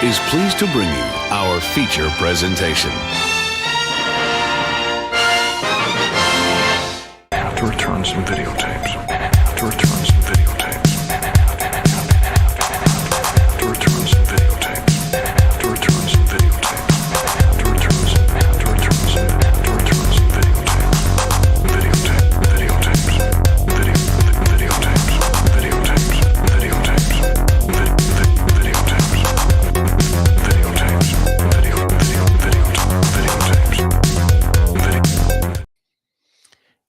is pleased to bring you our feature presentation. I have to return some videotapes. I have to return some videotapes. I have to return some videotapes. I have to return some videotapes. I have to return some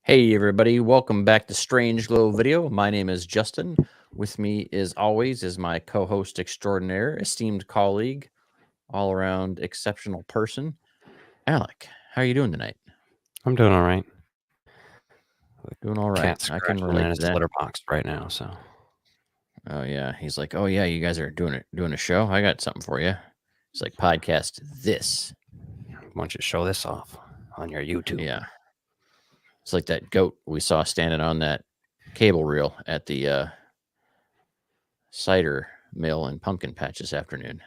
Hey everybody, welcome back to Strange Glow Video. My name is Justin. With me, as always, is my co-host extraordinaire, esteemed colleague, all-around exceptional person, Alec. How are you doing tonight? I'm doing all right. Doing all right. Cat's I can scratching relate in to his that. litter box right now, so. Oh yeah, he's like, oh yeah, you guys are doing a show. I got something for you. It's like podcast this. Why don't you show this off on your YouTube? Yeah. It's like that goat we saw standing on that cable reel at the cider mill in Pumpkin Patch this afternoon.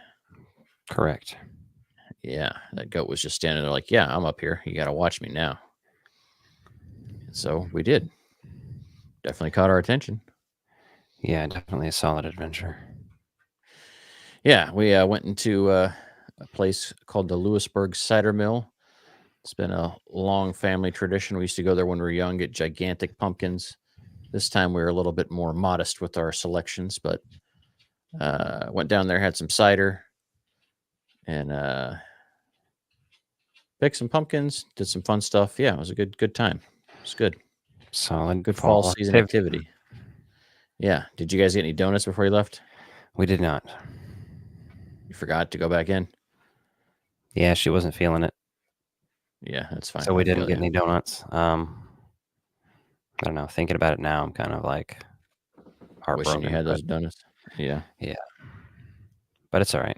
Correct. Yeah, that goat was just standing there like, yeah, I'm up here. You got to watch me now. And so we did. Definitely caught our attention. Yeah, definitely a solid adventure. Yeah, we went into a place called the Lewisburg Cider Mill. It's been a long family tradition. We used to go there when we were young, get gigantic pumpkins. This time we were a little bit more modest with our selections, but went down there, had some cider, and picked some pumpkins, did some fun stuff. Yeah, it was a good time. It was good. Solid. Good fall season activity. Yeah. Did you guys get any donuts before you left? We did not. You forgot to go back in? Yeah, she wasn't feeling it. Yeah, that's fine. So we didn't get any donuts. I don't know. Thinking about it now, I'm kind of like heartbroken. Wishing you had those donuts. Yeah. Yeah. But it's all right.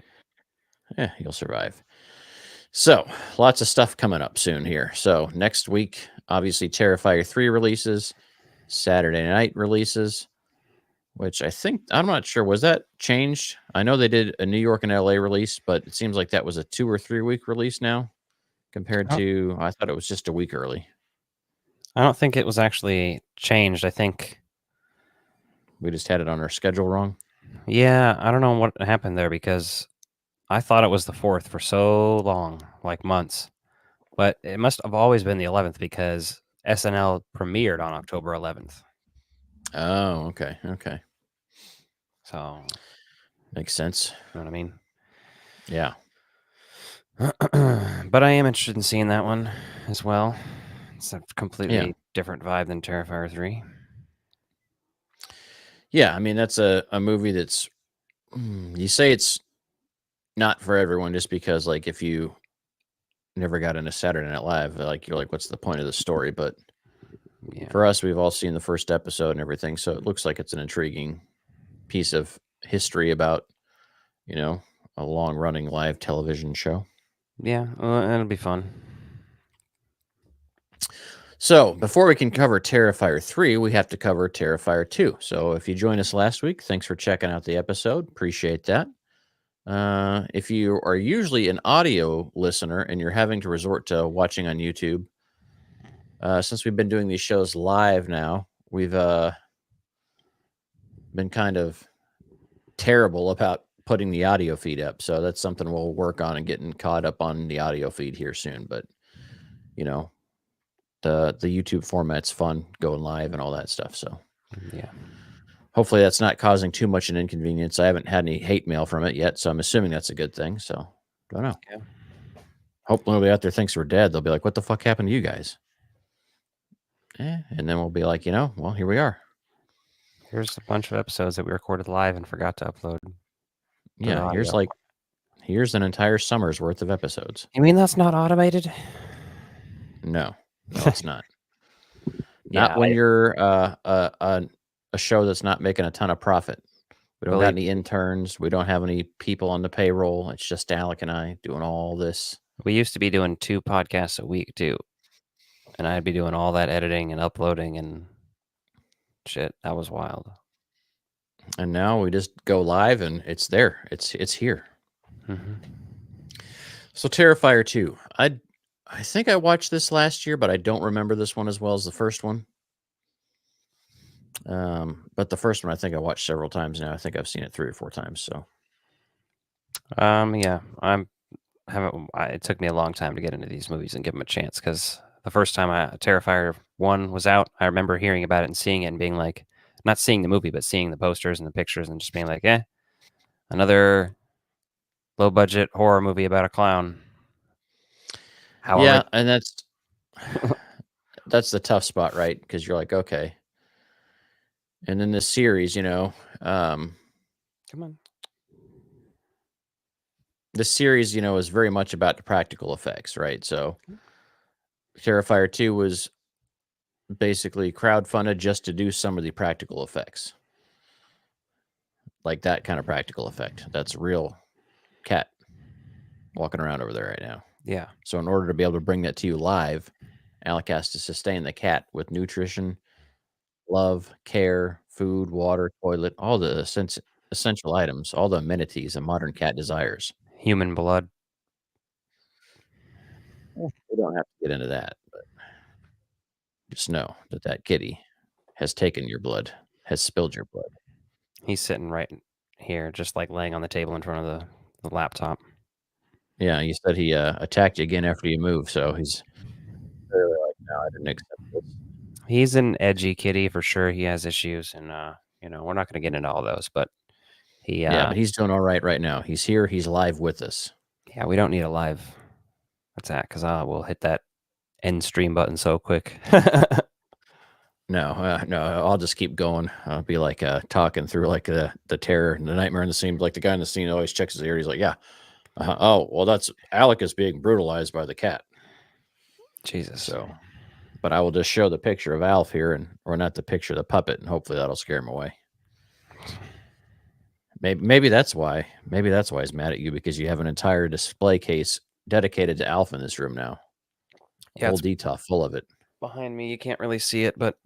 Yeah, you'll survive. So, lots of stuff coming up soon here. So, next week, obviously, Terrifier 3 releases, Saturday night releases, which I'm not sure, was that changed? I know they did a New York and LA release, but it seems like that was a 2 or 3 week release now compared to, I thought it was just a week early. I don't think it was actually changed. I think we just had it on our schedule wrong. Yeah, I don't know what happened there because I thought it was the 4th for so long, like months. But it must have always been the 11th because SNL premiered on October 11th. Oh, okay. Okay. So makes sense. You know what I mean? Yeah. But I am interested in seeing that one as well. It's a completely different vibe than Terrifier 3. Yeah, I mean, that's a movie that's, you say it's not for everyone just because, like, if you never got into Saturday Night Live, like, you're like, what's the point of the story? But for us, we've all seen the first episode and everything, so it looks like it's an intriguing piece of history about, a long-running live television show. Yeah, it'll be fun. So, before we can cover Terrifier 3, we have to cover Terrifier 2. So, if you joined us last week, thanks for checking out the episode. Appreciate that. If you are usually an audio listener and you're having to resort to watching on YouTube, since we've been doing these shows live now, we've been kind of terrible about putting the audio feed up. So that's something we'll work on and getting caught up on the audio feed here soon. But, the YouTube format's fun going live and all that stuff. So yeah, hopefully that's not causing too much an inconvenience. I haven't had any hate mail from it yet, so I'm assuming that's a good thing. So don't know. Yeah. Hope nobody out there thinks we're dead. They'll be like, what the fuck happened to you guys? And then we'll be like, well, here we are. Here's a bunch of episodes that we recorded live and forgot to upload. Yeah, here's an entire summer's worth of episodes. You mean that's not automated? No, it's not. Not when you're a show that's not making a ton of profit. We don't got any interns. We don't have any people on the payroll. It's just Alec and I doing all this. We used to be doing 2 podcasts a week too. And I'd be doing all that editing and uploading and shit. That was wild. And now we just go live and it's there. It's here. Mhm. So Terrifier 2. I think I watched this last year, but I don't remember this one as well as the first one. But the first one I think I watched several times now. I think I've seen it 3 or 4 times. So Yeah, it took me a long time to get into these movies and give them a chance because the first time Terrifier 1 was out, I remember hearing about it and seeing it and being like, not seeing the movie, but seeing the posters and the pictures and just being like, another low budget horror movie about a clown. yeah, and that's the tough spot, right? Because you're like, okay. And then this series, Come on. this series, is very much about the practical effects, right? So Terrifier 2 was basically crowdfunded just to do some of the practical effects. Like that kind of practical effect. That's a real cat walking around over there right now. Yeah. So in order to be able to bring that to you live, Alec has to sustain the cat with nutrition, love, care, food, water, toilet, all the essential items, all the amenities a modern cat desires. Human blood. We don't have to get into that, but just know that that kitty has taken your blood, has spilled your blood. He's sitting right here, just like laying on the table in front of the laptop. Yeah, you said he attacked you again after you moved, so he's clearly like, no, I didn't accept this. He's an edgy kitty for sure. He has issues, and we're not going to get into all those, but he, Yeah, but he's doing all right now. He's here. He's live with us. yeah, we don't need a live attack because we'll hit that end stream button so quick. No, I'll just keep going. I'll be like talking through like the terror and the nightmare in the scene. Like the guy in the scene always checks his ear. He's like, yeah. Oh, well, that's Alec is being brutalized by the cat. Jesus. So, but I will just show the picture of Alf here, or not the picture, the puppet, and hopefully that'll scare him away. Maybe that's why. Maybe that's why he's mad at you, because you have an entire display case dedicated to Alf in this room now. Yeah, Whole it's detail full of it. behind me. You can't really see it, but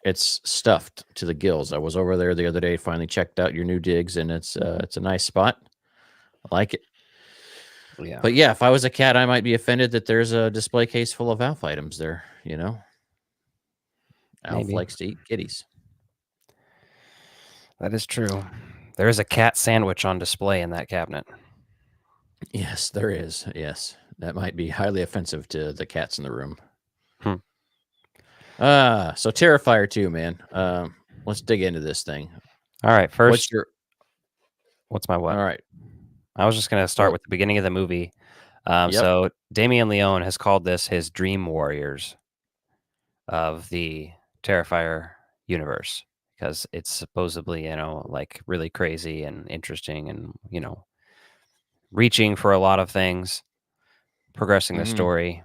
It's stuffed to the gills. I was over there the other day, finally checked out your new digs, and it's a nice spot. I like it. yeah. But yeah, if I was a cat, I might be offended that there's a display case full of Alf items there. Alf Maybe. likes to eat kitties. That is true. There is a cat sandwich on display in that cabinet. Yes, there is. Yes, that might be highly offensive to the cats in the room. So Terrifier 2, man. Let's dig into this thing. All right, first, what's my what? All right. I was just going to start with the beginning of the movie. Yep. So Damien Leone has called this his Dream Warriors of the Terrifier universe because it's supposedly, like really crazy and interesting and, reaching for a lot of things, progressing the story.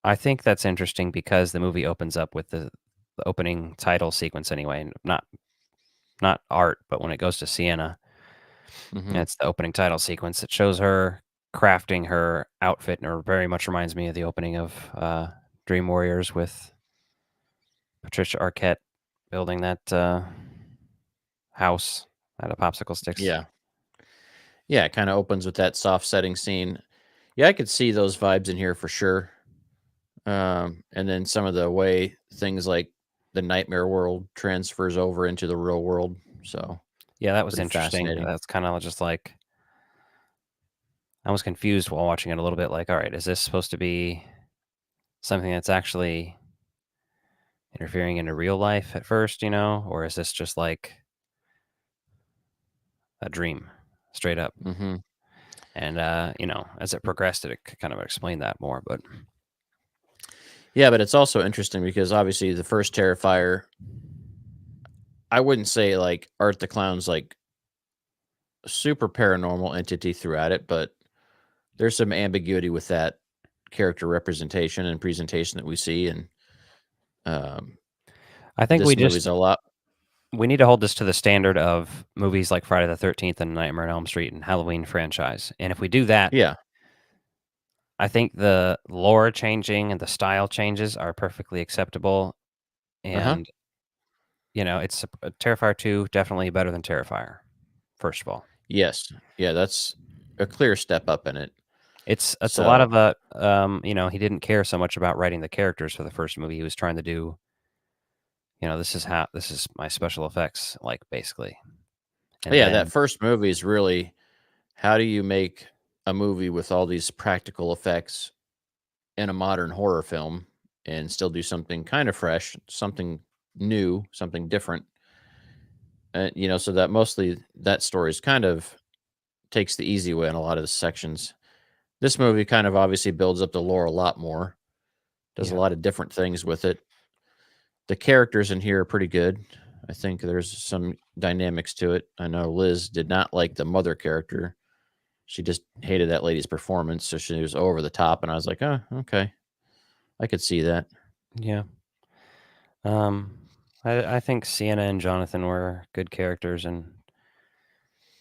I think that's interesting because the movie opens up with the opening title sequence anyway, not art, but when it goes to Sienna, it's the opening title sequence. It shows her crafting her outfit, and it very much reminds me of the opening of Dream Warriors with Patricia Arquette building that house out of popsicle sticks. Yeah. Yeah, it kind of opens with that soft setting scene. Yeah, I could see those vibes in here for sure. And then some of the way things like the nightmare world transfers over into the real world. So yeah, that was pretty interesting. fascinating. That's kind of just like, I was confused while watching it a little bit. Like, all right, is this supposed to be something that's actually interfering into real life at first, or is this just like a dream straight up? And as it progressed, it kind of explained that more. But yeah, but it's also interesting because obviously the first Terrifier, I wouldn't say like Art the Clown's like super paranormal entity throughout it, but there's some ambiguity with that character representation and presentation that we see. And I think we need to hold this to the standard of movies like Friday the 13th and Nightmare on Elm Street and Halloween franchise. And if we do that, yeah, I think the lore changing and the style changes are perfectly acceptable. And, it's Terrifier 2, definitely better than Terrifier. first of all. Yes. Yeah, that's a clear step up in it. It's a lot So, of he didn't care so much about writing the characters for the first movie. He was trying to do, this is my special effects, like, basically. And yeah, that then first movie is really how do you make a movie with all these practical effects in a modern horror film and still do something kind of fresh, something new, something different. So that mostly that story is kind of takes the easy way in a lot of the sections. This movie kind of obviously builds up the lore a lot more, does a yeah, lot of different things with it. The characters in here are pretty good. I think there's some dynamics to it. I know Liz did not like the mother character. She just hated that lady's performance, so she was over the top, and I was like, "Oh, okay. I could see that." yeah. I think Sienna and Jonathan were good characters and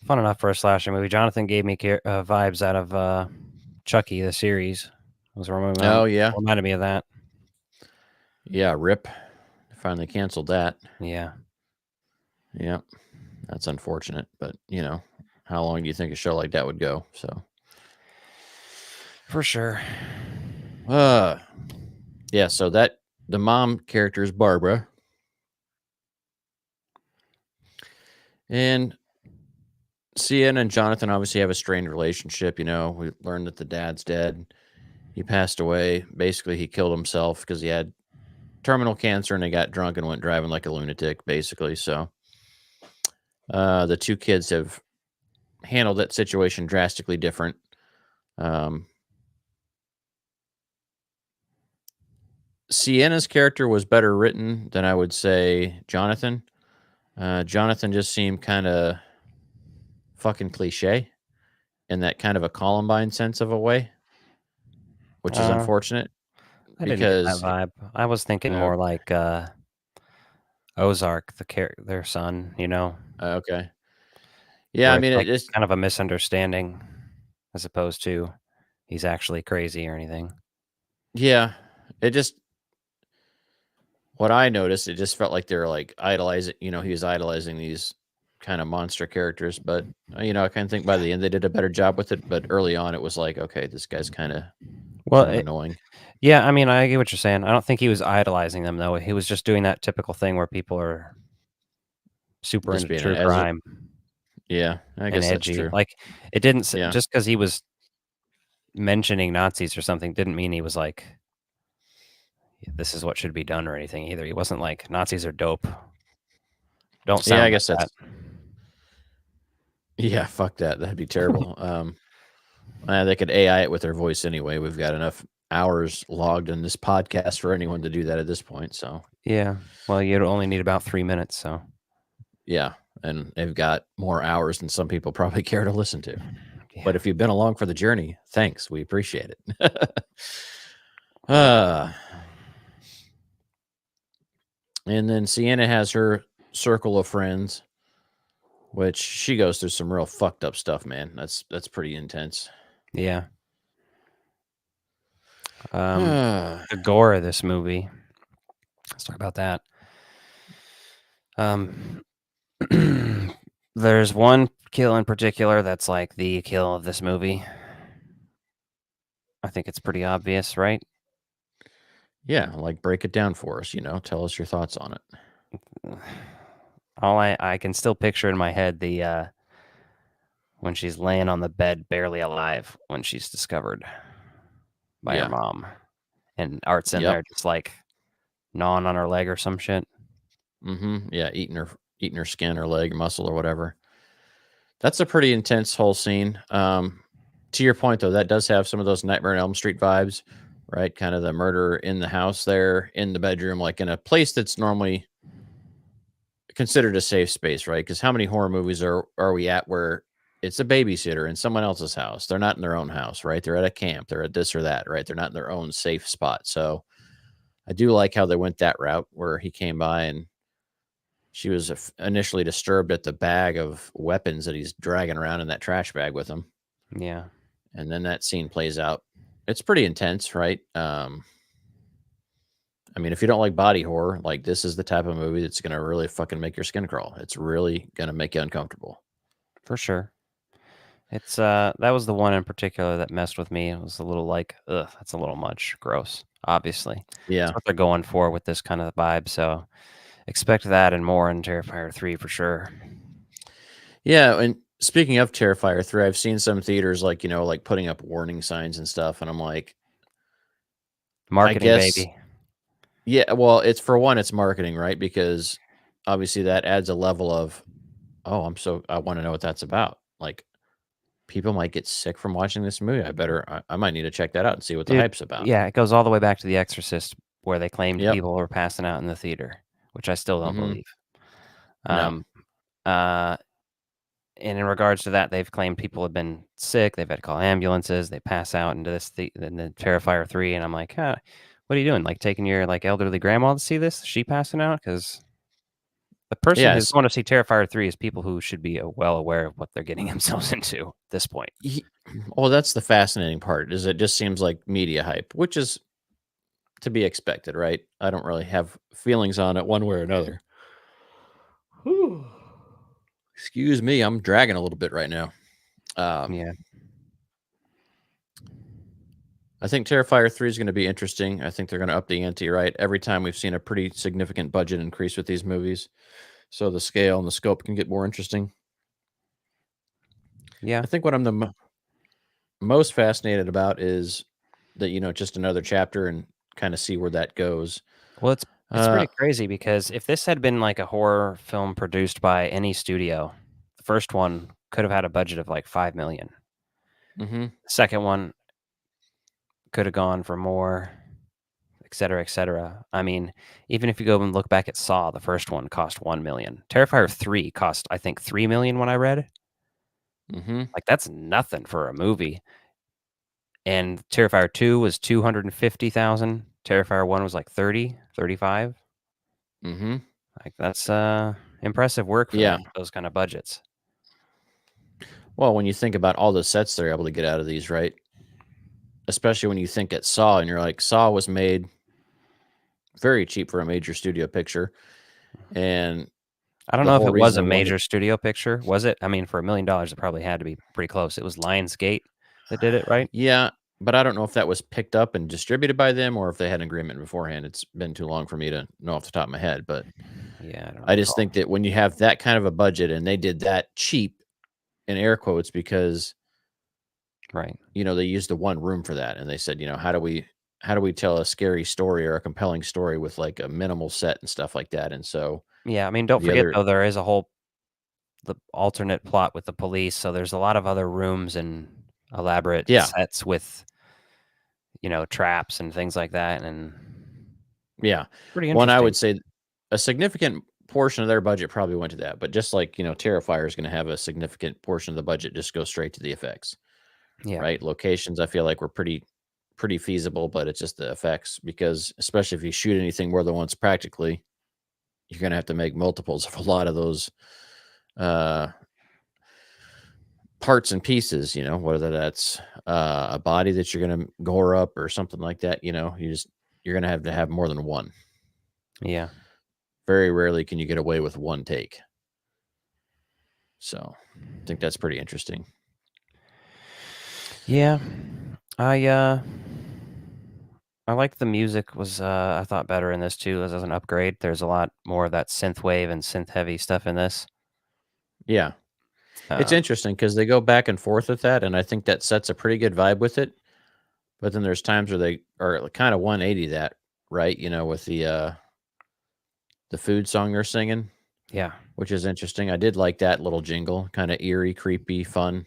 fun enough for a slasher movie. Jonathan gave me vibes out of Chucky, the series. It was Oh, yeah. reminded me of that. Yeah, rip. Finally canceled that. Yeah, Yeah, that's unfortunate, but, how long do you think a show like that would go? So, for sure. uh, yeah, so the mom character is Barbara. And Sienna and Jonathan obviously have a strained relationship. We learned that the dad's dead. He passed away. Basically, he killed himself because he had terminal cancer and he got drunk and went driving like a lunatic, basically. So, the two kids have handled that situation drastically different. Um, Sienna's character was better written than I would say Jonathan. Jonathan just seemed kind of fucking cliche in that kind of a Columbine sense of a way, which is Uh, unfortunate I didn't get that because vibe. I was thinking uh, more like Ozark, their son. okay, yeah, Where I it's mean it like just kind of a misunderstanding as opposed to he's actually crazy or anything. yeah, it just what I noticed, it just felt like they were like idolizing. He was idolizing these kind of monster characters, but I kind of think by the end they did a better job with it. But early on, it was like, okay, this guy's Well, kind of annoying. yeah, I mean, I get what you're saying. I don't think he was idolizing them though. He was just doing that typical thing where people are super Just into being an true as crime yeah, I and guess that's edgy. true. Like it didn't Yeah, just because he was mentioning Nazis or something didn't mean he was like this is what should be done or anything either. He wasn't like Nazis are dope. Don't yeah, I sound like guess that. that's yeah. Fuck that. That'd be terrible. They could AI it with their voice anyway. We've got enough hours logged in this podcast for anyone to do that at this point. So Yeah. Well, you'd only need about 3 minutes, so yeah, and they've got more hours than some people probably care to listen to. yeah. But if you've been along for the journey, thanks. We appreciate it. uh, and then Sienna has her circle of friends, which she goes through some real fucked up stuff, man. That's pretty intense. Yeah. The gore of this movie. Let's talk about that. Um, there's one kill in particular that's like the kill of this movie. I think it's pretty obvious, right? Yeah, like break it down for us, tell us your thoughts on it. All I can still picture in my head the when she's laying on the bed barely alive when she's discovered by her Yeah. mom. And Art's in Yep. there just like gnawing on her leg or some shit. Yeah, eating her skin or leg, muscle or whatever. That's a pretty intense whole scene. To your point though, that does have some of those Nightmare on Elm Street vibes, right? Kind of the murder in the house there, in the bedroom, like in a place that's normally considered a safe space, right? Because how many horror movies are we at where it's a babysitter in someone else's house? They're not in their own house, right? They're at a camp, they're at this or that, right? They're not in their own safe spot. So I do like how they went that route where he came by and she was initially disturbed at the bag of weapons that he's dragging around in that trash bag with him. Yeah. And then that scene plays out. It's pretty intense, right? I mean, if you don't like body horror, like this is the type of movie that's going to really fucking make your skin crawl. It's really going to make you uncomfortable. for sure. It's that was the one in particular that messed with me. It was a little like, ugh, that's a little much. Gross. Obviously, Yeah. that's what they're going for with this kind of vibe. So expect that and more in Terrifier 3 for sure. Yeah, and speaking of Terrifier 3, I've seen some theaters like, like putting up warning signs and stuff, and I'm like, I Marketing, guess baby. yeah, well, it's for one, it's marketing, right? Because obviously that adds a level of, oh, I want to know what that's about. Like people might get sick from watching this movie. I might need to check that out and see what the Dude, hype's about. yeah, it goes all the way back to The Exorcist, where they claimed Yep. people were passing out in the theater, which I still don't Hmm. believe. No. Um, uh, and in regards to that, they've claimed people have been sick. They've had to call ambulances. They pass out into in the Terrifier 3, and I'm like, huh, what are you doing? Like taking your like elderly grandma to see this? Is she passing out? Because the person who's Yes. going to see Terrifier 3 is people who should be well aware of what they're getting themselves into at this point. Well, that's the fascinating part. Is it just seems like media hype, which is to be expected, right? I don't really have feelings on it one way or another. Whew. Excuse me, I'm dragging a little bit right now. Yeah. I think Terrifier 3 is going to be interesting. I think they're going to up the ante, right? Every time we've seen a pretty significant budget increase with these movies. So the scale and the scope can get more interesting. Yeah. I think what I'm most fascinated about is that, just another chapter and kind of see where that goes. Well, it's Uh, pretty crazy because if this had been like a horror film produced by any studio, the first one could have had a budget of like 5 million. mm-hmm, The second one could have gone for more, et cetera, et cetera. I mean, even if you go and look back at Saw, the first one cost 1 million. Terrifier 3 cost, I think, 3 million when I read. mm-hmm, Like that's nothing for a movie. And Terrifier 2 was 250,000. Terrifier 1 was like 30, 35. mm-hmm. Like that's impressive work for Yeah. those kind of budgets. Well, when you think about all the sets they're able to get out of these, right? Especially when you think at Saw and you're like, Saw was made very cheap for a major studio picture. And I don't the know if whole it was reason a they wanted, major studio picture. Was it? I mean, for $1 million, it probably had to be pretty close. It was Lionsgate that did it, right? yeah, but I don't know if that was picked up and distributed by them or if they had an agreement beforehand. It's been too long for me to know off the top of my head, but Yeah, I don't I just recall. think that when you have that kind of a budget and they did that cheap in air quotes because Right. they used the one room for that and they said, how do we tell a scary story or a compelling story with like a minimal set and stuff like that? And so Yeah, I mean, don't the forget other though, there is the alternate plot with the police, so there's a lot of other rooms and elaborate yeah, sets with, traps and things like that, and yeah. pretty One I interesting. would say a significant portion of their budget probably went to that, but just like, Terrifier is going to have a significant portion of the budget just go straight to the effects, Yeah. right? Locations I feel like were pretty feasible, but it's just the effects because especially if you shoot anything more than once practically, you're going to have to make multiples of a lot of those uh parts and pieces, whether that's a body that you're going to gore up or something like that, you're going to have more than one. Yeah. Very rarely can you get away with one take. So, I think that's pretty interesting. Yeah. I like the music was I thought better in this too as an upgrade. There's a lot more of that synth wave and synth heavy stuff in this. Yeah. It's Um, interesting because they go back and forth with that, and I think that sets a pretty good vibe with it. But then there's times where they are kind of 180 that, right? With the food song they're singing, yeah. which is interesting. I did like that little jingle, kind of eerie, creepy, fun.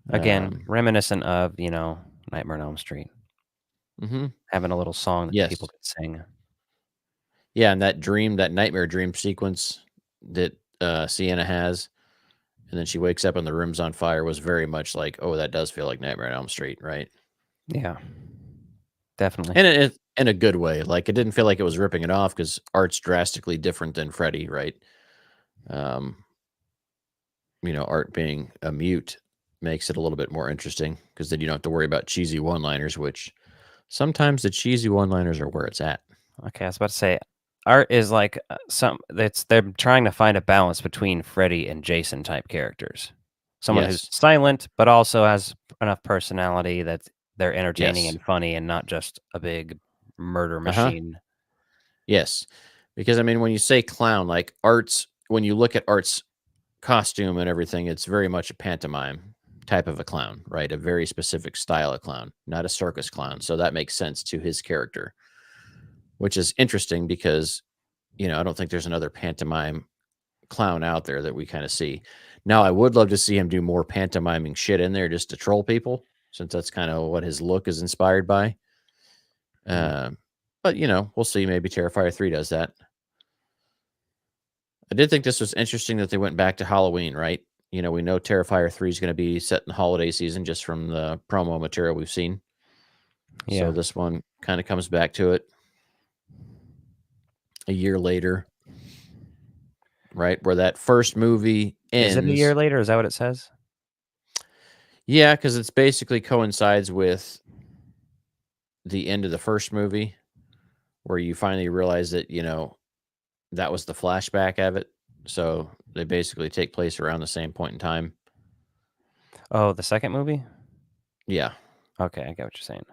Again, Um, reminiscent of, Nightmare on Elm Street. mhm. Having a little song that Yes. people could sing. Yeah, and that nightmare dream sequence that Sienna has, and then she wakes up and the room's on fire was very much like, oh, that does feel like Nightmare on Elm Street, right? Yeah, definitely. And it in a good way. Like it didn't feel like it was ripping it off because art's drastically different than Freddy, right? Um, art being a mute makes it a little bit more interesting because then you don't have to worry about cheesy one-liners, which sometimes the cheesy one-liners are where it's at. Okay, I was about to say, Art is like they're trying to find a balance between Freddy and Jason type characters. Someone who's Yes. silent but also has enough personality that they're entertaining Yes. and funny and not just a big murder Uh-huh. machine. Yes. Because I mean, when you say clown, like Art's, when you look at Art's costume and everything, it's very much a pantomime type of a clown, right? A very specific style of clown, not a circus clown. So that makes sense to his character, which is interesting because, I don't think there's another pantomime clown out there that we kind of see. Now, I would love to see him do more pantomiming shit in there just to troll people, since that's kind of what his look is inspired by. Mm. But we'll see. Maybe Terrifier 3 does that. I did think this was interesting that they went back to Halloween, right? We know Terrifier 3 is going to be set in the holiday season just from the promo material we've seen. Yeah. So this one kind of comes back to it a year later, right? Where that first movie ends. Is it a year later? Is that what it says? Yeah, because it's basically coincides with the end of the first movie where you finally realize that, that was the flashback of it. So they basically take place around the same point in time. Oh, the second movie? Yeah. Okay, I get what you're saying.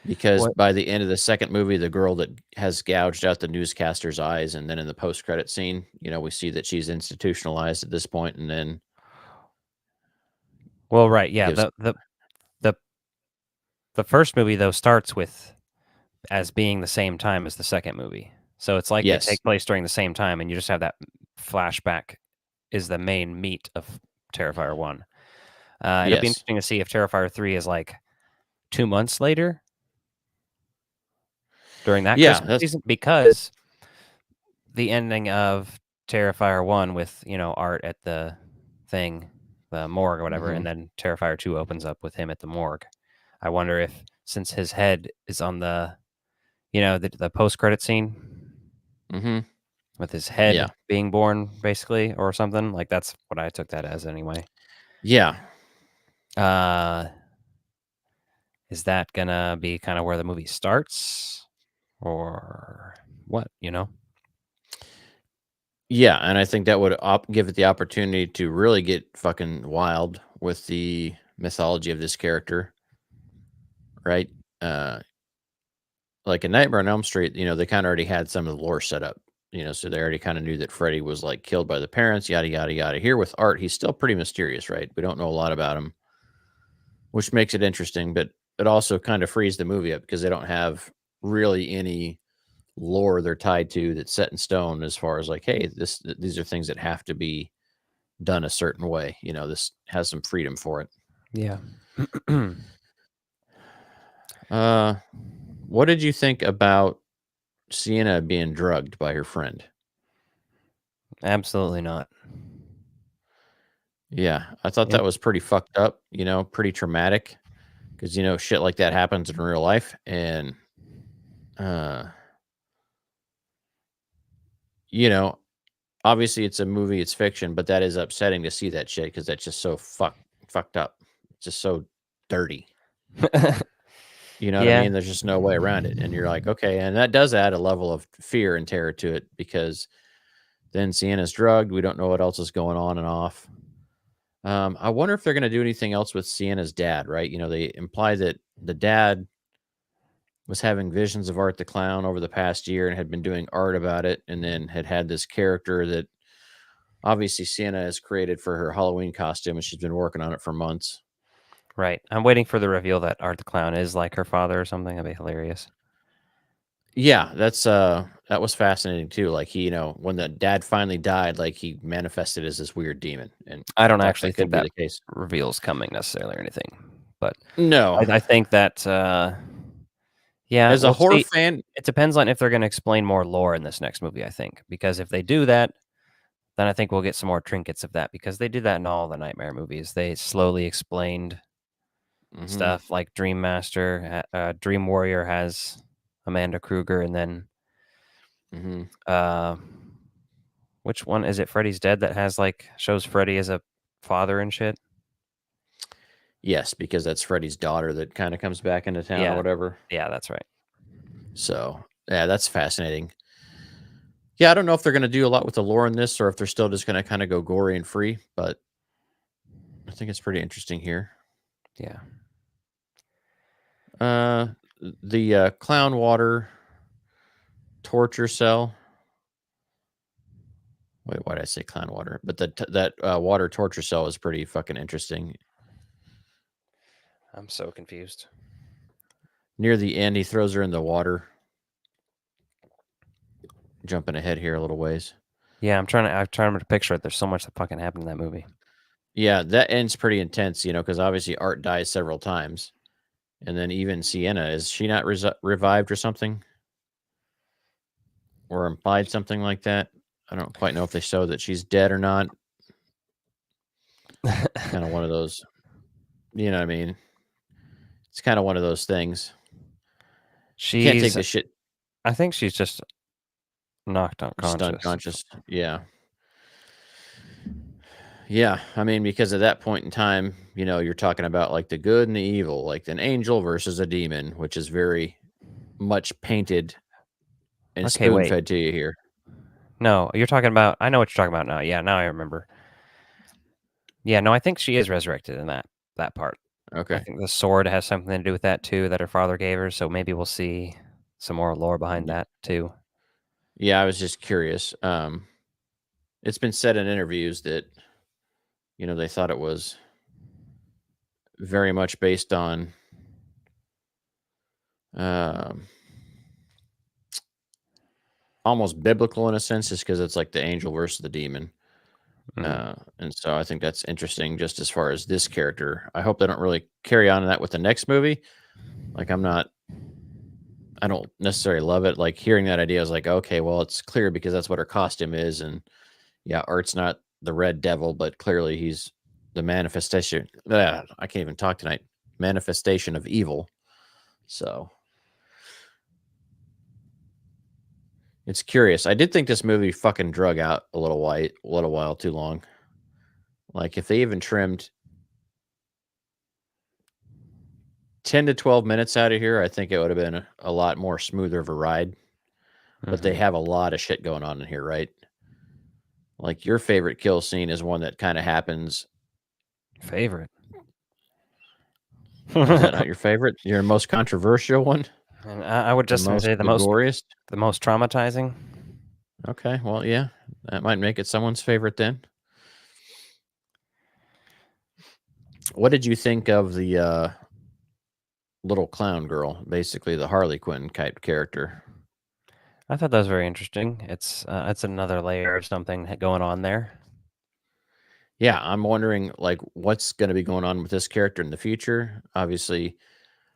Because What? by the end of the second movie, the girl that has gouged out the newscaster's eyes, and then in the post-credit scene, we see that she's institutionalized at this point, and then Well, right, yeah. gives The first movie though starts with as being the same time as the second movie. So it's like they yes, take place during the same time, and you just have that flashback is the main meat of Terrifier 1. It'll be yes, interesting to see if Terrifier 3 is like 2 months later during that yeah, Christmas that's season, because the ending of Terrifier 1 with, Art at the thing, the morgue or whatever, and mhm, then Terrifier 2 opens up with him at the morgue. I wonder if, since his head is on the the post-credit scene mhm, with his yeah, head being born, basically, or something. Like, that's what I took that as anyway. yeah, Uh, is that gonna be kind of where the movie starts, or what? yeah, and I think that would give it the opportunity to really get fucking wild with the mythology of this character, right? Uh, like in Nightmare on Elm Street, they kind of already had some of the lore set up, so they already kind of knew that Freddy was like killed by the parents, yada yada yada. Here with Art, he's still pretty mysterious, right? We don't know a lot about him, which makes it interesting, but it also kind of frees the movie up because they don't have really any lore they're tied to that's set in stone as far as like, hey, these are things that have to be done a certain way. This has some freedom for it. Yeah. What did you think about Sienna being drugged by her friend? Absolutely not. Yeah, I thought It, that was pretty fucked up, pretty traumatic because, shit like that happens in real life. And, uh, you know, obviously it's a movie, it's fiction, but that is upsetting to see that shit because that's just so fucked up. It's just so dirty. You know what I yeah. mean? There's just no way around it. And you're like, okay. And that does add a level of fear and terror to it because then Sienna's drugged. We don't know what else is going on and off. I wonder if they're going to do anything else with Sienna's dad, right? They imply that the dad was having visions of Art the Clown over the past year and had been doing art about it, and then had this character that obviously Sienna has created for her Halloween costume, and she's been working on it for months. Right. I'm waiting for the reveal that Art the Clown is like her father or something. That'd be hilarious. Yeah, that was fascinating too. Like when the dad finally died, like he manifested as this weird demon, and I don't thought actually that could think be that the case. reveal's coming necessarily or anything, but No, I think that yeah, as a we'll horror see. fan, It depends on if they're going to explain more lore in this next movie, I think, because if they do that, then I think we'll get some more trinkets of that, because they did that in all the Nightmare movies. They slowly explained mhm, stuff like Dream Master, Dream Warrior has Amanda Kruger, and then mhm. uh, which one is it? Freddy's Dead that has like shows Freddy as a father and shit. Yes, because that's Freddy's daughter that kind of comes back into town or Yeah, whatever. yeah, that's right. So yeah, that's fascinating. Yeah, I don't know if they're going to do a lot with the lore in this, or if they're still just going to kind of go gory and free. But I think it's pretty interesting here. Yeah. The clown water torture cell. Wait, why did I say clown water? But that water torture cell is pretty fucking interesting. I'm so confused. Near the end, he throws her in the water. Jumping ahead here a little ways. Yeah, I'm trying to picture it. There's so much that fucking happened in that movie. Yeah, that ends pretty intense, because obviously Art dies several times. And then even Sienna, is she not revived or something? Or implied something like that? I don't quite know if they show that she's dead or not. Kind of one of those, you know what I mean? It's kind of one of those things. You can't take this shit. I think she's just knocked unconscious. Just unconscious. Yeah. Yeah. I mean, because at that point in time, you're talking about like the good and the evil, like an angel versus a demon, which is very much painted and Okay, wait. spoon-fed to you here. No, you're talking about. I know what you're talking about now. Yeah, now I remember. Yeah, no, I think she is resurrected in that part. Okay. I think the sword has something to do with that too, that her father gave her. So maybe we'll see some more lore behind that too. Yeah, I was just curious. It's been said in interviews that, they thought it was very much based on almost biblical in a sense, just because it's like the angel versus the demon. And so I think that's interesting just as far as this character. I hope they don't really carry on that with the next movie. Like I don't necessarily love it. Like hearing that idea is like, okay, well, it's clear because that's what her costume is. And yeah, Art's not the red devil, but clearly he's the manifestation. I can't even talk tonight. Manifestation of evil. So it's curious. I did think this movie fucking drug out a little while too long. Like if they even trimmed 10 to 12 minutes out of here, I think it would have been a lot more smoother of a ride. But they have a lot of shit going on in here, right? Like your favorite kill scene is one that kind of happens. Favorite? Is that not your favorite? Your most controversial one? And I would just say the most traumatizing. Okay, well, yeah, that might make it someone's favorite then. What did you think of the little clown girl, basically the Harley Quinn type character? I thought that was very interesting. It's another layer of something going on there. Yeah, I'm wondering like what's going to be going on with this character in the future. Obviously,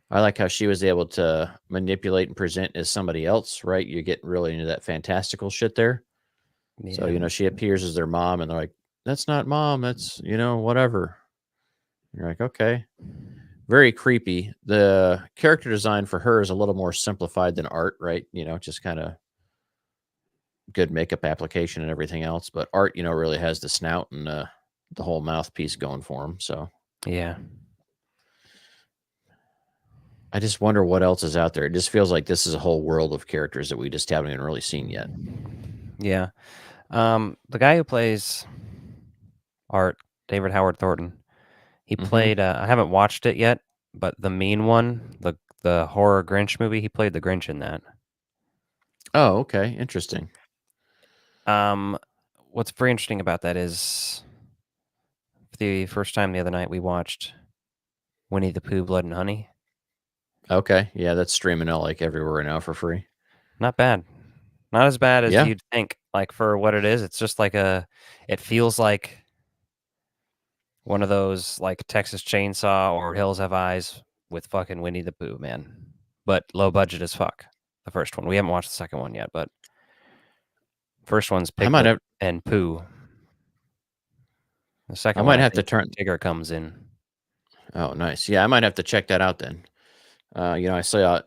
I like how she was able to manipulate and present as somebody else, right? You get really into that fantastical shit there. Yeah. So, she appears as their mom and they're like, that's not mom. That's, whatever. And you're like, okay. Very creepy. The character design for her is a little more simplified than Art, right? Just kind of good makeup application and everything else. But Art, really has the snout and the whole mouthpiece going for him. So, yeah. I just wonder what else is out there. It just feels like this is a whole world of characters that we just haven't even really seen yet. Yeah. The guy who plays Art, David Howard Thornton, he played, I haven't watched it yet, but the mean one, the horror Grinch movie, he played the Grinch in that. Oh, okay. Interesting. What's very interesting about that is the first time the other night we watched Winnie the Pooh, Blood and Honey. Okay. Yeah, that's streaming out like everywhere now for free. Not bad. Not as bad as you'd think. Like for what it is, it's just like it feels like one of those like Texas Chainsaw or Hills Have Eyes with fucking Winnie the Pooh, man. But low budget as fuck. The first one. We haven't watched the second one yet, but first one's Piglet and Pooh. The second one, I might have to turn. Tigger comes in. Oh, nice. Yeah, I might have to check that out then. I saw it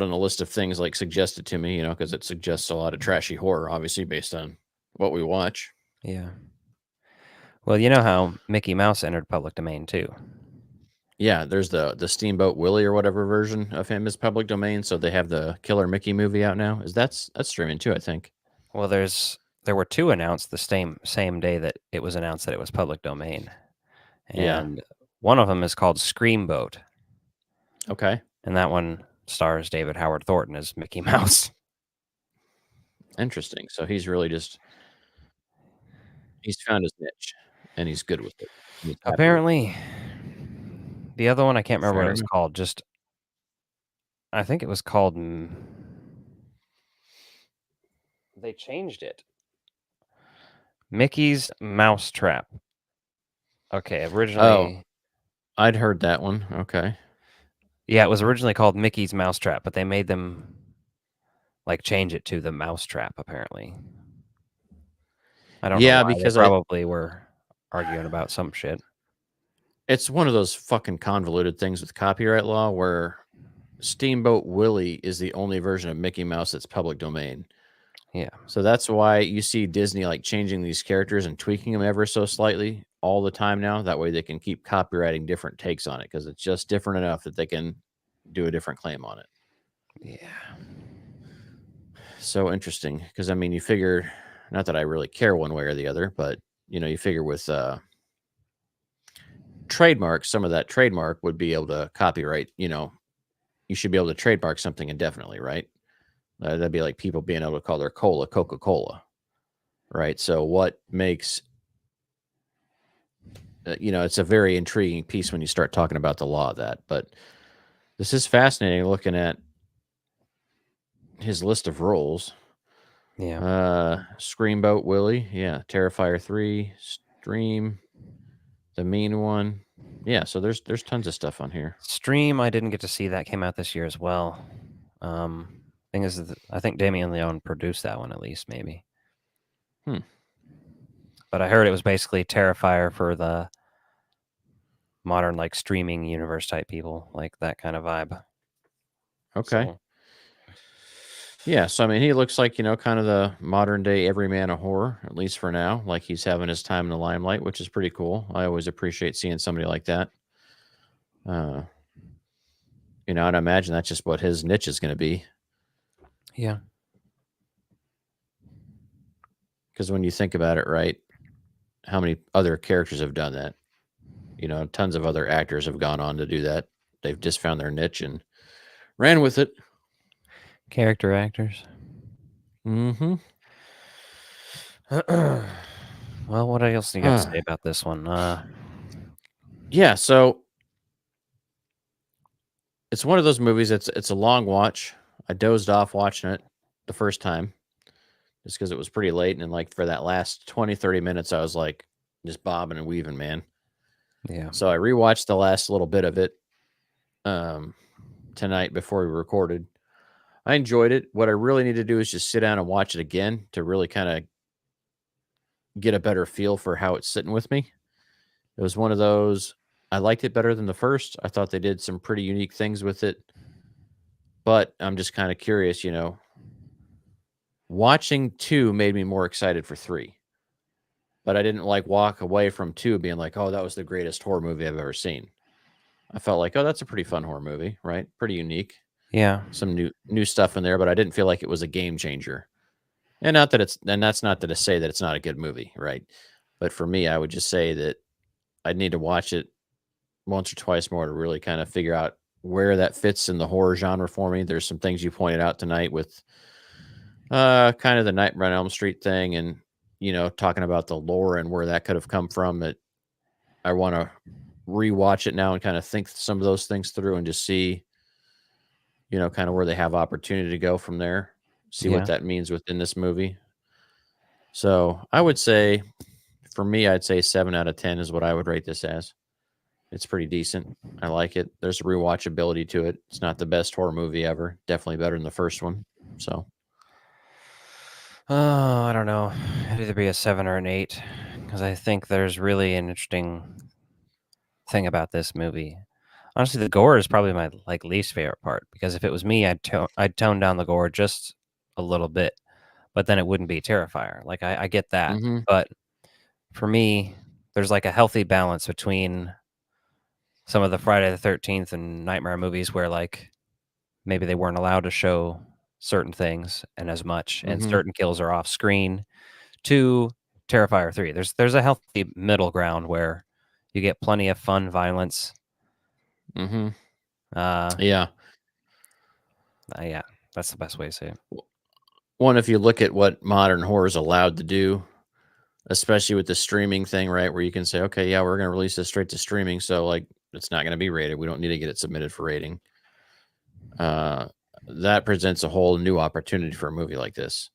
on a list of things like suggested to me, because it suggests a lot of trashy horror, obviously based on what we watch. Yeah. Well, you know how Mickey Mouse entered public domain too. Yeah, there's the Steamboat Willie or whatever version of him is public domain. So they have the Killer Mickey movie out now. That's streaming too, I think. Well, there were two announced the same day that it was announced that it was public domain, Yeah. and one of them is called Screamboat, Okay. and that one stars David Howard Thornton as Mickey Mouse. Interesting. So he's really just he's found his niche, and he's good with it. And he's happy with it. Apparently, the other one I can't remember what Fair it was enough. called. Just I think it was called. They changed it. Mickey's Mousetrap. Okay, Oh, originally, I'd heard that one. Okay. yeah, it was originally called Mickey's Mousetrap, but they made them like change it to the Mousetrap. Apparently, I don't know Yeah, why. They because probably were arguing about some shit. it's one of those fucking convoluted things with copyright law where Steamboat Willie is the only version of Mickey Mouse that's public domain. Yeah, So that's why you see Disney like changing these characters and tweaking them ever so slightly all the time now. That way they can keep copywriting different takes on it because it's just different enough that they can do a different claim on it. yeah, So interesting because I mean, you figure, not that I really care one way or the other, but you figure with trademarks, some of that trademark would be able to copyright. You should be able to trademark something indefinitely, right? That'd be like people being able to call their cola Coca-Cola, right? So what makes it's a very intriguing piece when you start talking about the law of that. But this is fascinating looking at his list of roles. yeah. Screamboat Willie, yeah, Terrifier 3, Stream, the mean one. Yeah, so there's tons of stuff on here. Stream, I didn't get to see that. Came out this year as well. Thing is, I think Damien Leone produced that one at least, maybe. Hmm. But I heard it was basically Terrifier for the modern, like, streaming universe type people, like that kind of vibe. Okay. So, Yeah, so I mean, he looks like, kind of the modern day everyman of horror, at least for now. Like he's having his time in the limelight, which is pretty cool. I always appreciate seeing somebody like that. I'd imagine that's just what his niche is going to be. yeah. Because when you think about it, right, how many other characters have done that? Tons of other actors have gone on to do that. They've just found their niche and ran with it. Character actors. Mm-hmm. Well, what else do you got to say about this one? Yeah, so it's one of those movies. It's a long watch. I dozed off watching it the first time just because it was pretty late. And like for that last 20, 30 minutes, I was like just bobbing and weaving, man. Yeah. So I rewatched the last little bit of it tonight before we recorded. I enjoyed it. What I really need to do is just sit down and watch it again to really kind of get a better feel for how it's sitting with me. It was one of those, I liked it better than the first. I thought they did some pretty unique things with it. But I'm just kind of curious, watching 2 made me more excited for 3. But I didn't like walk away from 2 being like, "Oh, that was the greatest horror movie I've ever seen." I felt like, "Oh, that's a pretty fun horror movie, right? Pretty unique. Yeah. Some new stuff in there, but I didn't feel like it was a game changer." And that's not to say that it's not a good movie, right? But for me, I would just say that I'd need to watch it once or twice more to really kind of figure out where that fits in the horror genre for me. There's some things you pointed out tonight with kind of the Nightmare on Elm Street thing and talking about the lore and where that could have come from. That I want to rewatch it now and kind of think some of those things through and just see kind of where they have opportunity to go from there, see Yeah. what that means within this movie. So I would say, for me, I'd say 7 out of 10 is what I would rate this as. It's pretty decent. I like it. There's a rewatchability to it. It's not the best horror movie ever. Definitely better than the first one. So Oh, I don't know. It'd either be a 7 or an 8 because I think there's really an interesting thing about this movie. Honestly, the gore is probably my least favorite part because if it was me, I'd tone down the gore just a little bit, but then it wouldn't be Terrifier. Like I get that, mm-hmm. but for me, there's like a healthy balance between some of the Friday the 13th and Nightmare movies where like maybe they weren't allowed to show certain things and as much, and Mm-hmm. certain kills are off screen, to Terrifier 3. There's a healthy middle ground where you get plenty of fun violence. Mm-hmm. Uh, Yeah. yeah, that's the best way to say it. One, if you look at what modern horror is allowed to do, especially with the streaming thing, right? Where you can say, okay, yeah, we're going to release this straight to streaming. So, like, it's not going to be rated. We don't need to get it submitted for rating. That presents a whole new opportunity for a movie like this.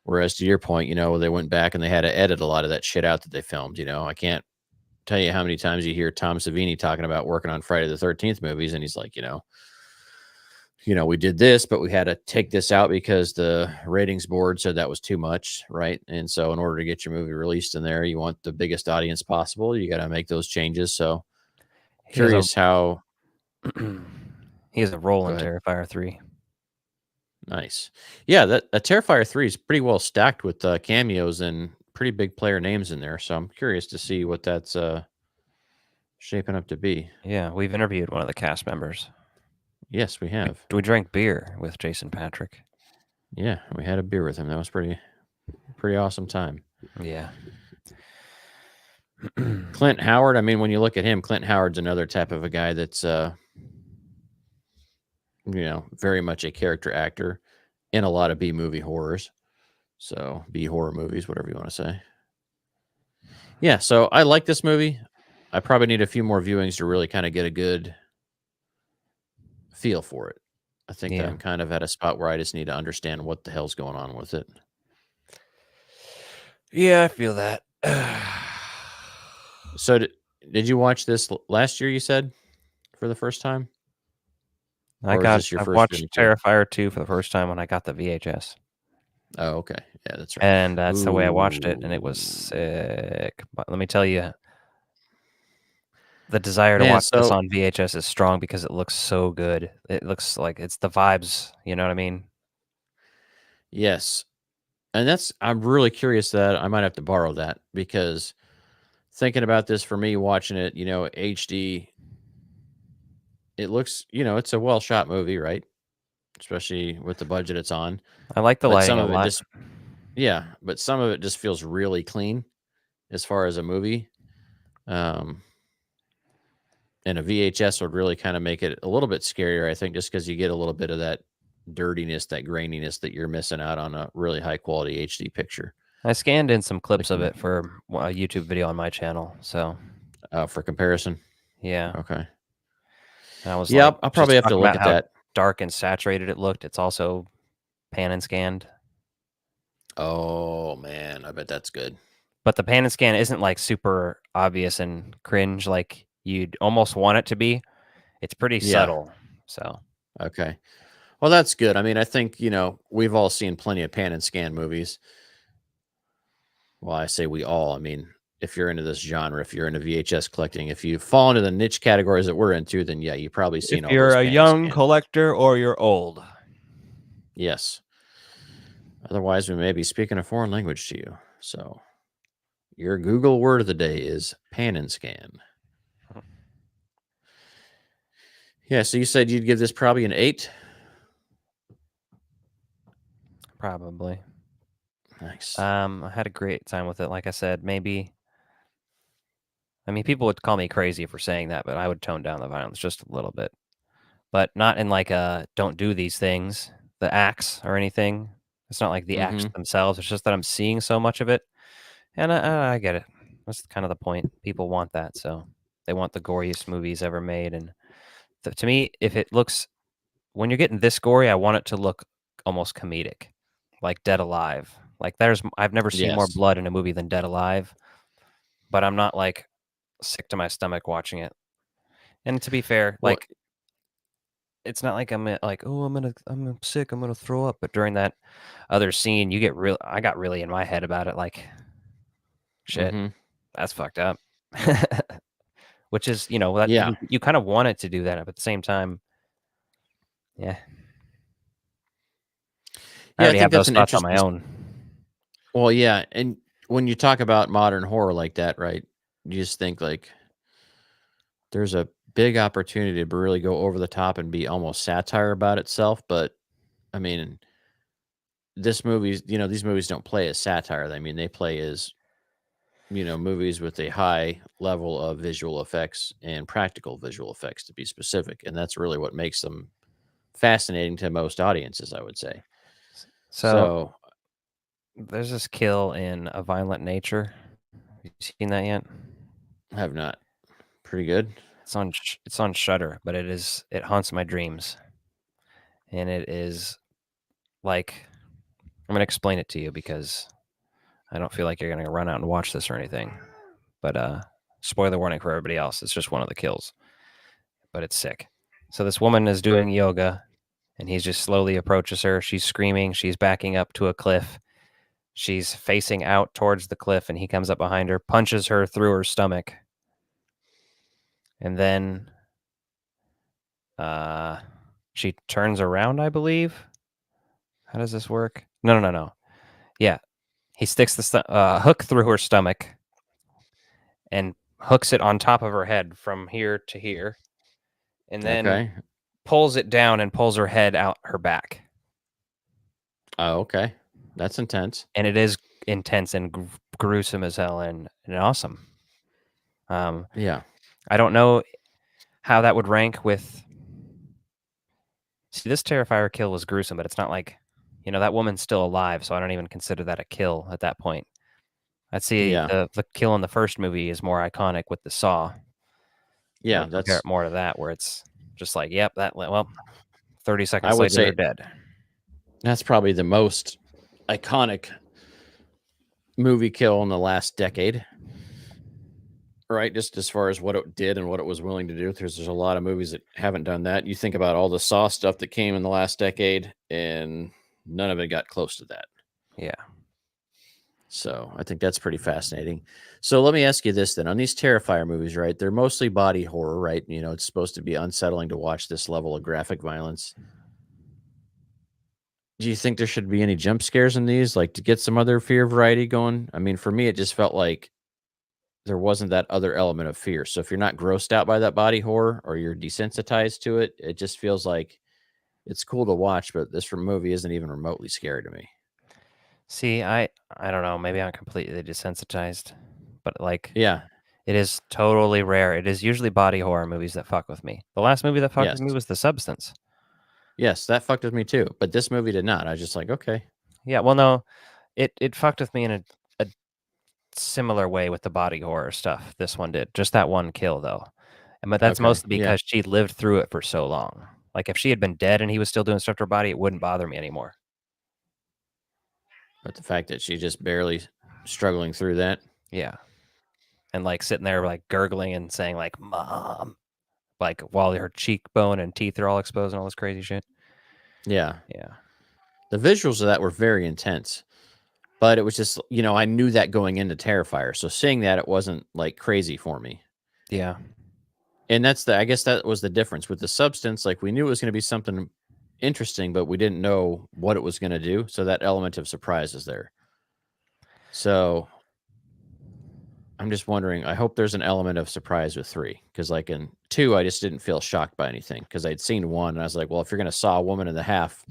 Whereas, to your point, they went back and they had to edit a lot of that shit out that they filmed. I can't tell you how many times you hear Tom Savini talking about working on Friday the 13th movies. And he's like, we did this, but we had to take this out because the ratings board said that was too much, right? And so in order to get your movie released in there, you want the biggest audience possible. You got to make those changes. So He has a curious how. he has a role Go in ahead. Terrifier 3. Nice. Yeah, that Terrifier 3 is pretty well stacked with cameos and pretty big player names in there. So I'm curious to see what that's shaping up to be. Yeah, we've interviewed one of the cast members. Yes, we have. We drank beer with Jason Patrick. Yeah, we had a beer with him. That was pretty awesome time. Yeah. Clint Howard, I mean, when you look at him, Clint Howard's another type of a guy that's very much a character actor in a lot of B movie horrors. So B horror movies, whatever you want to say. Yeah, so I like this movie. I probably need a few more viewings to really kind of get a good feel for it. I think that Yeah. I'm kind of at a spot where I just need to understand what the hell's going on with it. Yeah, I feel that. So did you watch this last year, you said, for the first time? I Or is this your first watched viewing too? Terrifier 2 for the first time when I got the VHS. Oh, okay. Yeah, that's right. And that's the way I watched it, and it was sick. But let me tell you, the desire to Man, watch this so on VHS is strong because it looks so good. It looks like it's the vibes, you know what I mean? yes. And I'm really curious that I might have to borrow that because thinking about this for me, watching it, HD, it looks, it's a well shot movie, right? Especially with the budget it's on. I like the But lighting some a of it lot. but some of it just feels really clean as far as a movie. And a VHS would really kind of make it a little bit scarier, I think, just because you get a little bit of that dirtiness, that graininess that you're missing out on a really high quality HD picture. I scanned in some clips Like, of it for a YouTube video on my channel. So, for comparison. yeah. Okay. And I was Yeah, like, I'll just probably have to talking look about at how that. dark and saturated it looked. It's also pan and scanned. Oh man, I bet that's good. But the pan and scan isn't like super obvious and cringe like you'd almost want it to be. It's pretty Yeah. subtle. So, Okay. Well, that's good. I mean, I think, we've all seen plenty of pan and scan movies. Well, I say we all. I mean, if you're into this genre, if you're into VHS collecting, if you fall into the niche categories that we're into, then yeah, you've probably seen all those pan and scan. collector or you're old. Yes. Otherwise, we may be speaking a foreign language to you. So, your Google word of the day is pan and scan. Yeah. So you said you'd give this probably an 8. Probably. Nice. I had a great time with it. Like I said, maybe. I mean, people would call me crazy for saying that, but I would tone down the violence just a little bit. But not in like a don't do these things, the acts or anything. It's not like the acts themselves. It's just that I'm seeing so much of it. And I get it. That's kind of the point. People want that. So they want the goriest movies ever made. And to me, if it looks, when you're getting this gory, I want it to look almost comedic, like Dead Alive. Like I've never seen more Yes. blood in a movie than Dead Alive, but I'm not like sick to my stomach watching it. And to be fair, Well, like it's not like I'm like, oh, I'm sick, I'm gonna throw up. But during that other scene, I got really in my head about it, like shit, that's fucked up. Which is, that yeah. you kind of want it to do that, but at the same time, yeah. I Yeah, I already think have that's those an thoughts on my interesting. own. Well, yeah, and when you talk about modern horror like that, right? You just think like there's a big opportunity to really go over the top and be almost satire about itself. But I mean, this movie, these movies don't play as satire. I mean, they play as, movies with a high level of visual effects and practical visual effects, to be specific. And that's really what makes them fascinating to most audiences, I would say. So So, there's this kill in A Violent Nature. Have you seen that yet? I have not. Pretty good. It's on Shudder, but it haunts my dreams, and it is like I'm gonna explain it to you because I don't feel like you're gonna run out and watch this or anything. But spoiler warning for everybody else. It's just one of the kills, but it's sick. So this woman is doing yoga, and he just slowly approaches her. She's screaming. She's backing up to a cliff. She's facing out towards the cliff, and he comes up behind her, punches her through her stomach, and then she turns around, I believe. How does this work? No. Yeah, he sticks the hook through her stomach and hooks it on top of her head from here to here, and then Okay. pulls it down and pulls her head out her back. Oh, okay. That's intense. And it is intense and gruesome as hell and awesome. Yeah. I don't know how that would rank with. See, this Terrifier kill was gruesome, but it's not like, that woman's still alive, so I don't even consider that a kill at that point. I'd say Yeah. the kill in the first movie is more iconic with the saw. Yeah. Would compare That's, it more to that, where it's just like, yep, 30 I seconds would later, say they're dead. that's probably the most iconic movie kill in the last decade. Right, just as far as what it did and what it was willing to do, there's a lot of movies that haven't done that. You think about all the Saw stuff that came in the last decade, and none of it got close to that. Yeah. So I think that's pretty fascinating. So let me ask you this then: on these Terrifier movies, right? They're mostly body horror, right? It's supposed to be unsettling to watch this level of graphic violence. Do you think there should be any jump scares in these, like to get some other fear variety going? I mean, for me, it just felt like there wasn't that other element of fear. So if you're not grossed out by that body horror or you're desensitized to it, it just feels like it's cool to watch, but this movie isn't even remotely scary to me. See, I don't know. Maybe I'm completely desensitized, but like, Yeah. it is totally rare. It is usually body horror movies that fuck with me. The last movie that fucked Yes. with me was The Substance. Yes, that fucked with me too. But this movie did not. I was just like, okay. Yeah, well, no, it fucked with me in a similar way with the body horror stuff. This one did. Just that one kill, though. But that's Okay. mostly Yeah. because she lived through it for so long. Like, if she had been dead and he was still doing stuff to her body, it wouldn't bother me anymore. But the fact that she just barely struggling through that. Yeah. And like sitting there like gurgling and saying like "Mom," like while her cheekbone and teeth are all exposed and all this crazy shit. Yeah. Yeah. The visuals of that were very intense. But it was just, I knew that going into Terrifier. So seeing that, it wasn't like crazy for me. Yeah. And I guess that was the difference with The Substance. Like we knew it was going to be something interesting, but we didn't know what it was going to do. So that element of surprise is there. So I'm just wondering, I hope there's an element of surprise with 3. Because like in 2, I just didn't feel shocked by anything. Because I'd seen 1 and I was like, well, if you're going to saw a woman in the half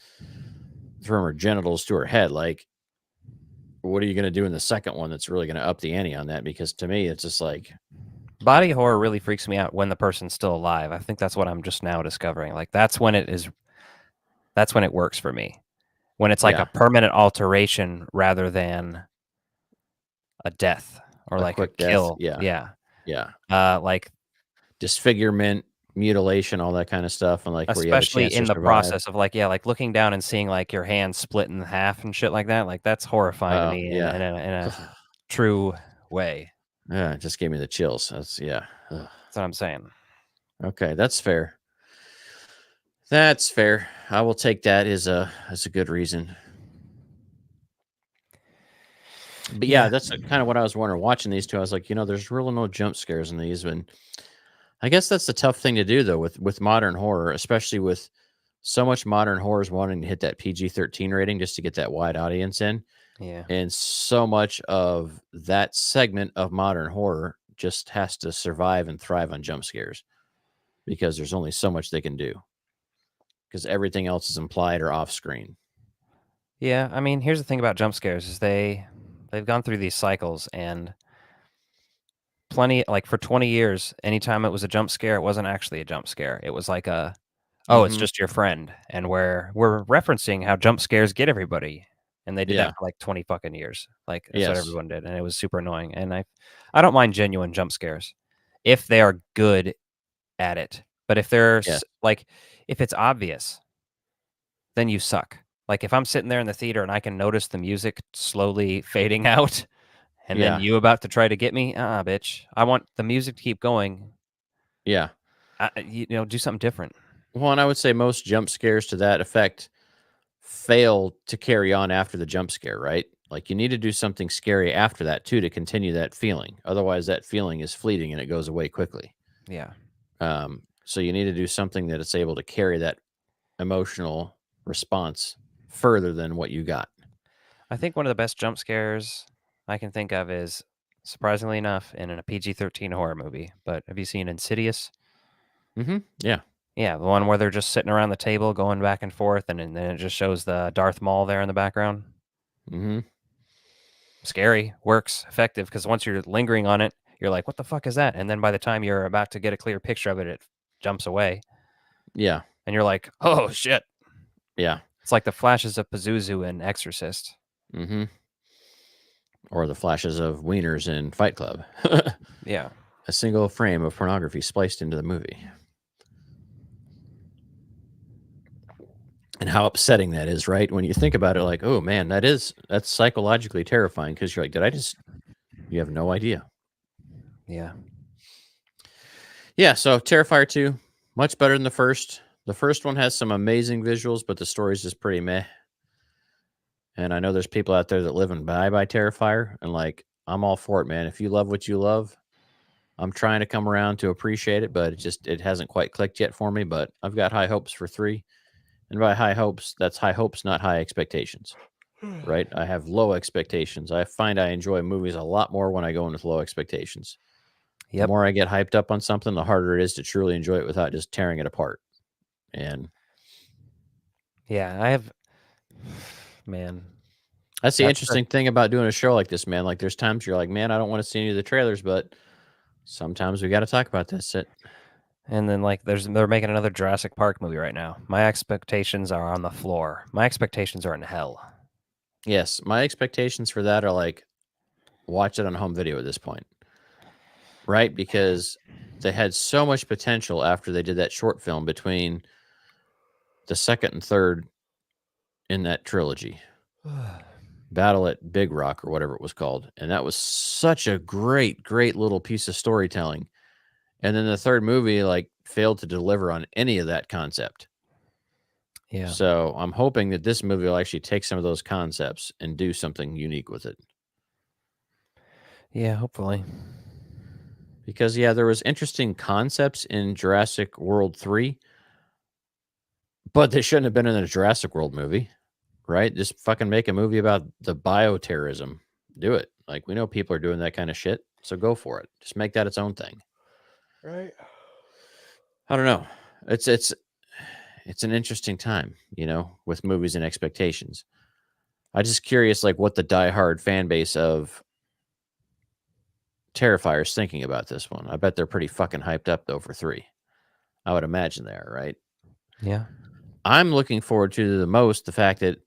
from her genitals to her head, like, what are you going to do in the second one that's really going to up the ante on that? Because to me, it's just like, body horror really freaks me out when the person's still alive. I think that's what I'm just now discovering. Like that's when it works for me. When it's like Yeah. a permanent alteration rather than a death or A like a quick death, kill. yeah. Yeah. Like Disfigurement, mutilation, all that kind of stuff, and like where you have a especially chance in to the survive. process of like, yeah, like looking down and seeing like your hand split in half and shit like that. Like that's horrifying to me Yeah. in a true way. Yeah, it just gave me the chills. That's Ugh. That's what I'm saying. Okay, that's fair. That's fair. I will take that as a good reason. But yeah, that's kind of what I was wondering. Watching these two, I was like, there's really no jump scares in these. And I guess that's the tough thing to do, though, with modern horror, especially with so much modern horrors wanting to hit that PG-13 rating just to get that wide audience in. Yeah. And so much of that segment of modern horror just has to survive and thrive on jump scares because there's only so much they can do because everything else is implied or off screen. Yeah, I mean, here's the thing about jump scares is they've gone through these cycles, and plenty like for 20 years, anytime it was a jump scare, it wasn't actually a jump scare. It was like a, oh, it's Mm-hmm. just your friend. And we're referencing how jump scares get everybody. And they did that Yeah. for like 20 fucking years. Like that's what Yes. everyone did. And it was super annoying. And I don't mind genuine jump scares if they are good at it. But if they're Yeah. like if it's obvious, then you suck. Like if I'm sitting there in the theater and I can notice the music slowly fading out and then Yeah. you about to try to get me, bitch. I want the music to keep going. Yeah. Do something different. Well, and I would say most jump scares to that effect fail to carry on after the jump scare, right? Like you need to do something scary after that too to continue that feeling. Otherwise, that feeling is fleeting and it goes away quickly. Yeah. So you need to do something that it's able to carry that emotional response further than what you got. I think one of the best jump scares I can think of is, surprisingly enough, in a PG-13 horror movie. But have you seen Insidious? Mm-hmm. Yeah. Yeah, the one where they're just sitting around the table going back and forth, and then it just shows the Darth Maul there in the background. Mm-hmm. Scary, works, effective, because once you're lingering on it, you're like, what the fuck is that? And then by the time you're about to get a clear picture of it, it jumps away. Yeah. And you're like, oh, shit. Yeah. It's like the flashes of Pazuzu in Exorcist. Mm-hmm. Or the flashes of wieners in Fight Club. Yeah. A single frame of pornography spliced into the movie. And how upsetting that is, right? When you think about it, like, oh man, that's psychologically terrifying because you're like, you have no idea. Yeah. Yeah, so Terrifier 2, much better than the first. The first one has some amazing visuals, but the story's just pretty meh. And I know there's people out there that live and die by Terrifier, and like, I'm all for it, man. If you love what you love, I'm trying to come around to appreciate it, but it hasn't quite clicked yet for me. But I've got high hopes for 3. And by high hopes, that's high hopes, not high expectations. Right? I have low expectations. I find I enjoy movies a lot more when I go in with low expectations. The Yep. more I get hyped up on something, the harder it is to truly enjoy it without just tearing it apart. And Yeah, I have, man. that's the That's interesting thing about doing a show like this, man. Like, there's times you're like, man, I don't want to see any of the trailers, but sometimes we got to talk about this. And then like they're making another Jurassic Park movie right now. My expectations are on the floor. My expectations are in hell. Yes, my expectations for that are like, watch it on home video at this point, right? Because they had so much potential after they did that short film between the second and third in that trilogy. Battle at Big Rock or whatever it was called. And that was such a great, great little piece of storytelling. And then the third movie like failed to deliver on any of that concept. Yeah. So I'm hoping that this movie will actually take some of those concepts and do something unique with it. Yeah, hopefully. Because yeah, there was interesting concepts in Jurassic World 3, but they shouldn't have been in a Jurassic World movie, right? Just fucking make a movie about the bioterrorism. Do it. Like, we know people are doing that kind of shit, so go for it. Just make that its own thing. Right. I don't know. It's an interesting time, with movies and expectations. I'm just curious, like, what the diehard fan base of Terrifier is thinking about this one. I bet they're pretty fucking hyped up though for 3. I would imagine they are, right? Yeah. I'm looking forward to the most the fact that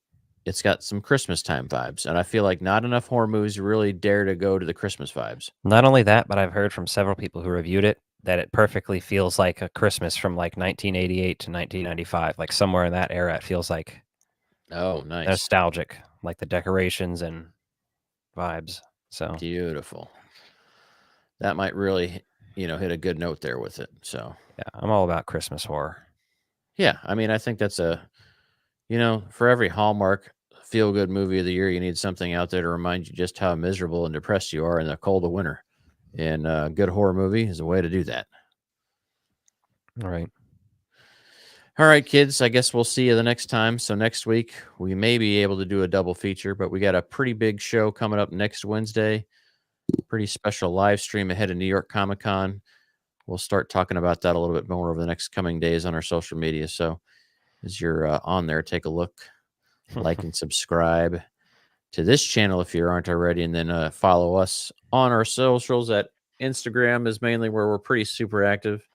it's got some Christmas time vibes, and I feel like not enough horror movies really dare to go to the Christmas vibes. Not only that, but I've heard from several people who reviewed it that it perfectly feels like a Christmas from like 1988 to 1995, like somewhere in that era. It feels like Oh, nice. nostalgic, like the decorations and vibes. So Beautiful. That might really, hit a good note there with it. So, yeah, I'm all about Christmas horror. yeah, I mean, I think that's for every Hallmark feel good movie of the year, you need something out there to remind you just how miserable and depressed you are in the cold of winter. And a good horror movie is a way to do that. All right. All right, kids, I guess we'll see you the next time. So next week, we may be able to do a double feature, but we got a pretty big show coming up next Wednesday. Pretty special live stream ahead of New York Comic Con. We'll start talking about that a little bit more over the next coming days on our social media. So as you're on there, take a look. like and subscribe to this channel if you aren't already, and then follow us on our socials. At Instagram is mainly where we're pretty super active,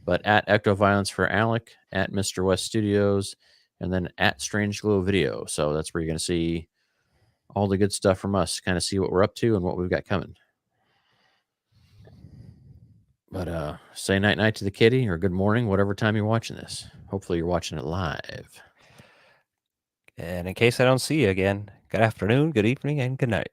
but at Ectoviolence for Alec, at Mr. West Studios, and then at Strange Glow Video. So that's where you're going to see all the good stuff from us, kind of see what we're up to and what we've got coming. But say night to the kitty, or good morning, whatever time you're watching this. Hopefully you're watching it live. And in case I don't see you again, good afternoon, good evening, and good night.